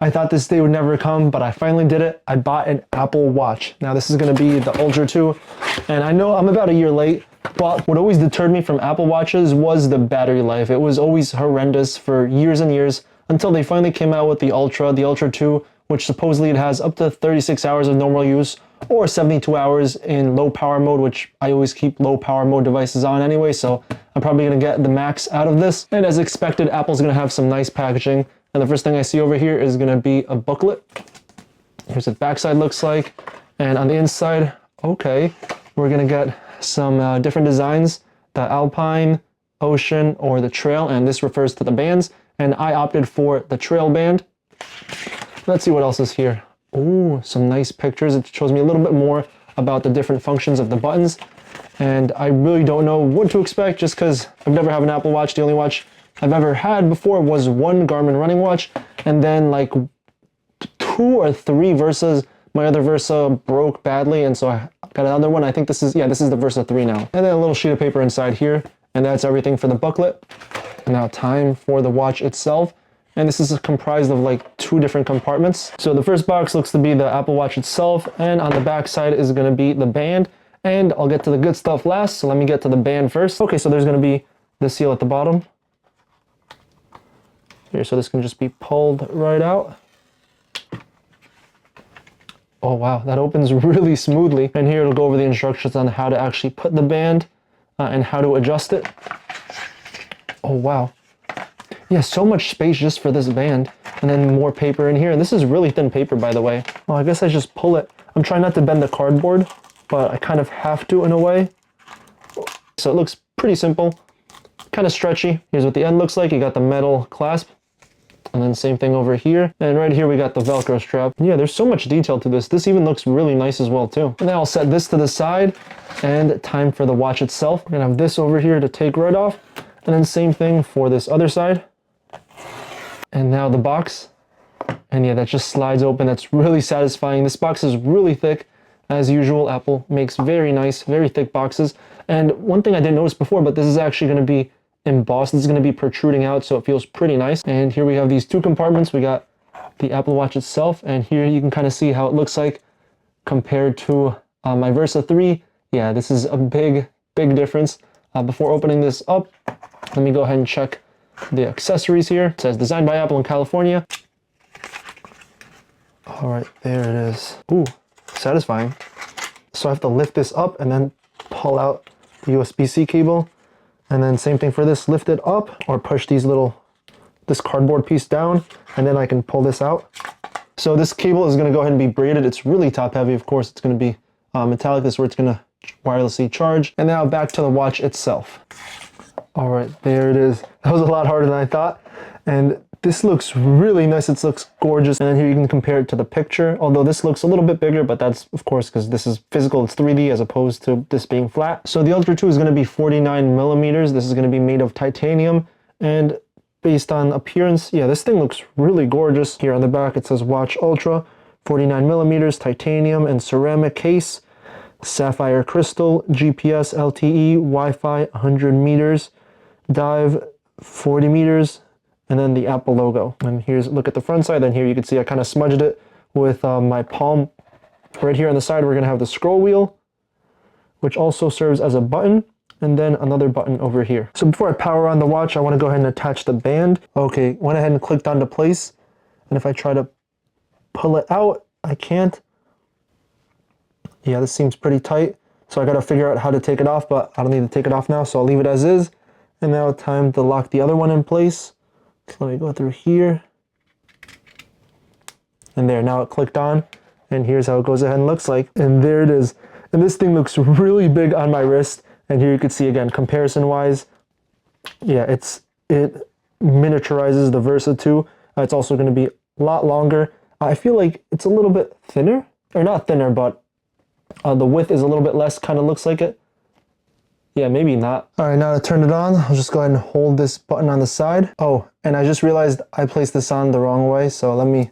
I thought this day would never come, but I finally did it. I bought an Apple Watch. Now this is gonna be the Ultra 2, and I know I'm about a year late, but what always deterred me from Apple Watches was the battery life. It was always horrendous for years and years until they finally came out with the Ultra 2, which supposedly it has up to 36 hours of normal use or 72 hours in low power mode, which I always keep low power mode devices on anyway, so I'm probably gonna get the max out of this. And as expected, Apple's gonna have some nice packaging. And the first thing I see over here is gonna be a booklet. Here's what the backside looks like. And on the inside, okay, we're gonna get some different designs, the Alpine, Ocean, or the Trail, and this refers to the bands. And I opted for the Trail band. Let's see what else is here. Ooh, some nice pictures. It shows me a little bit more about the different functions of the buttons. And I really don't know what to expect just because I've never had an Apple Watch. The only watch I've ever had before was one Garmin running watch, and then like 2 or 3 Versas. My other Versa broke badly, and so I got another one. I think this is the Versa 3 now. And then a little sheet of paper inside here, and that's everything for the booklet. And now time for the watch itself. And this is comprised of like 2 different compartments. So the first box looks to be the Apple Watch itself, and on the back side is gonna be the band. And I'll get to the good stuff last, so let me get to the band first. Okay, so there's gonna be the seal at the bottom. Here, so this can just be pulled right out. Oh wow, that opens really smoothly. And here it'll go over the instructions on how to actually put the band and how to adjust it. Oh wow. Yeah, so much space just for this band. And then more paper in here. And this is really thin paper, by the way. Well, I guess I just pull it. I'm trying not to bend the cardboard, but I kind of have to in a way. So it looks pretty simple, kind of stretchy. Here's what the end looks like. You got the metal clasp. And then same thing over here. And right here we got the Velcro strap. Yeah, there's so much detail to this. This even looks really nice as well too. And then I'll set this to the side, and time for the watch itself. We're gonna have this over here to take right off. And then same thing for this other side. And now the box. And yeah, that just slides open. That's really satisfying. This box is really thick. As usual, Apple makes very nice, very thick boxes. And one thing I didn't notice before, but this is actually gonna be embossed. This is going to be protruding out, so it feels pretty nice. And here we have these 2 compartments. We got the Apple Watch itself, and here you can kind of see how it looks like compared to my Versa 3. Yeah, this is a big difference. Before opening this up, let me go ahead and check the accessories here. It says designed by Apple in California. All right, there it is. Ooh, satisfying. So I have to lift this up and then pull out the USB-C cable. And then same thing for this, lift it up or push this cardboard piece down, and then I can pull this out. So this cable is gonna go ahead and be braided. It's really top heavy, of course. It's gonna be metallic. This is where it's gonna wirelessly charge. And now back to the watch itself. All right, there it is. That was a lot harder than I thought. And this looks really nice. It looks gorgeous. And then here you can compare it to the picture. Although this looks a little bit bigger, but that's of course because this is physical, it's 3D as opposed to this being flat. So the Ultra 2 is gonna be 49 millimeters. This is gonna be made of titanium. And based on appearance, yeah, this thing looks really gorgeous. Here on the back, it says Watch Ultra, 49 millimeters, titanium and ceramic case, sapphire crystal, GPS, LTE, Wi-Fi, 100 meters, dive, 40 meters, and then the Apple logo. And here's, look at the front side, then here you can see I kind of smudged it with my palm. Right here on the side, we're gonna have the scroll wheel, which also serves as a button, and then another button over here. So before I power on the watch, I wanna go ahead and attach the band. Okay, went ahead and clicked onto place, and if I try to pull it out, I can't. Yeah, this seems pretty tight, so I gotta figure out how to take it off, but I don't need to take it off now, so I'll leave it as is. And now time to lock the other one in place. So let me go through here. And there, now it clicked on. And here's how it goes ahead and looks like. And there it is. And this thing looks really big on my wrist. And here you can see again, comparison-wise, yeah, it miniaturizes the Versa 2. It's also going to be a lot longer. I feel like it's a little bit thinner, or not thinner, but the width is a little bit less, kind of looks like it. Yeah, maybe not. All right, now to turn it on, I'll just go ahead and hold this button on the side. Oh, and I just realized I placed this on the wrong way, so let me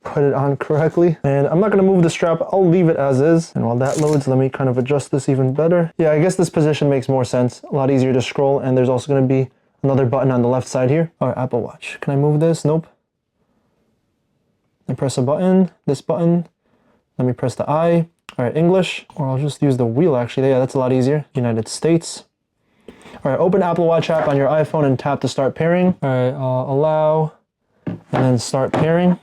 put it on correctly. And I'm not gonna move the strap, I'll leave it as is. And while that loads, let me kind of adjust this even better. Yeah, I guess this position makes more sense. A lot easier to scroll, and there's also gonna be another button on the left side here. All right, Apple Watch. Can I move this? Nope. Then press a button, this button. Let me press the I. All right, English, or I'll just use the wheel actually. Yeah, that's a lot easier. United States. All right, open Apple Watch app on your iPhone and tap to start pairing. All right, allow, and then start pairing.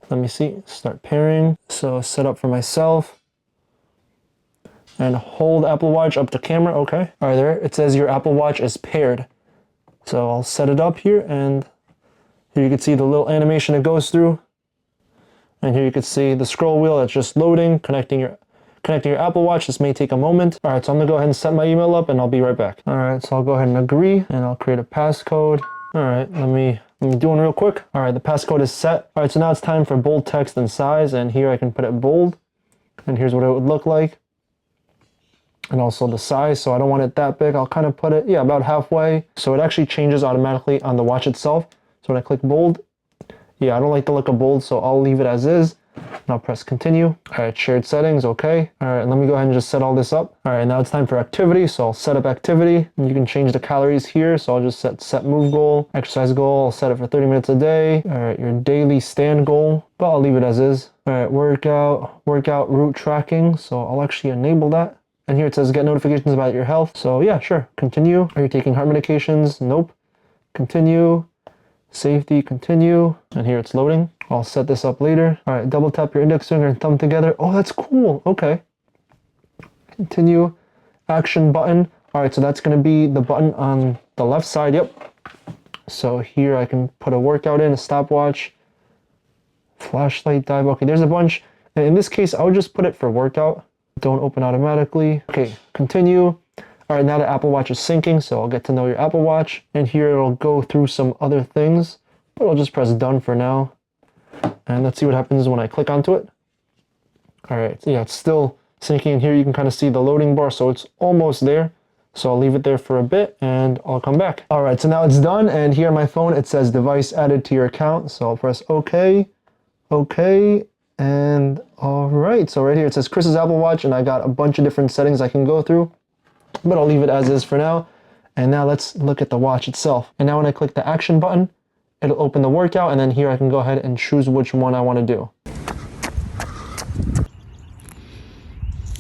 Let me see, start pairing. So set up for myself. And hold Apple Watch up to camera, okay. All right, there, it says your Apple Watch is paired. So I'll set it up here, and here you can see the little animation it goes through. And here you can see the scroll wheel that's just loading, connecting your Apple Watch. This may take a moment. All right, so I'm gonna go ahead and set my email up and I'll be right back. All right, so I'll go ahead and agree and I'll create a passcode. All right, let me do one real quick. All right, the passcode is set. All right, so now it's time for bold text and size, and here I can put it bold. And here's what it would look like. And also the size, so I don't want it that big. I'll kind of put it, yeah, about halfway. So it actually changes automatically on the watch itself. So when I click bold, yeah, I don't like the look of bold, so I'll leave it as is. And I'll press continue. All right, shared settings, okay. All right, let me go ahead and just set all this up. All right, now it's time for activity, so I'll set up activity. And you can change the calories here, so I'll just set move goal, exercise goal. I'll set it for 30 minutes a day. All right, your daily stand goal, but I'll leave it as is. All right, workout route tracking, so I'll actually enable that. And here it says get notifications about your health. So yeah, sure, continue. Are you taking heart medications? Nope. Continue. Safety, continue. And here it's loading. I'll set this up later. All right, double tap your index finger and thumb together. Oh, that's cool. Okay. Continue. Action button. All right, so that's gonna be the button on the left side. Yep. So here I can put a workout in, a stopwatch, flashlight dive. Okay, there's a bunch. And in this case, I would just put it for workout. Don't open automatically. Okay, continue. All right, now the Apple Watch is syncing, so I'll get to know your Apple Watch. And here it'll go through some other things, but I'll just press done for now. And let's see what happens when I click onto it. All right, so yeah, it's still syncing. And here you can kind of see the loading bar, so it's almost there. So I'll leave it there for a bit and I'll come back. All right, so now it's done. And here on my phone, it says device added to your account. So I'll press okay, okay. And all right, so right here it says Chris's Apple Watch, and I got a bunch of different settings I can go through, but I'll leave it as is for now. And now let's look at the watch itself. And now when I click the action button, it'll open the workout, and then here I can go ahead and choose which one I want to do.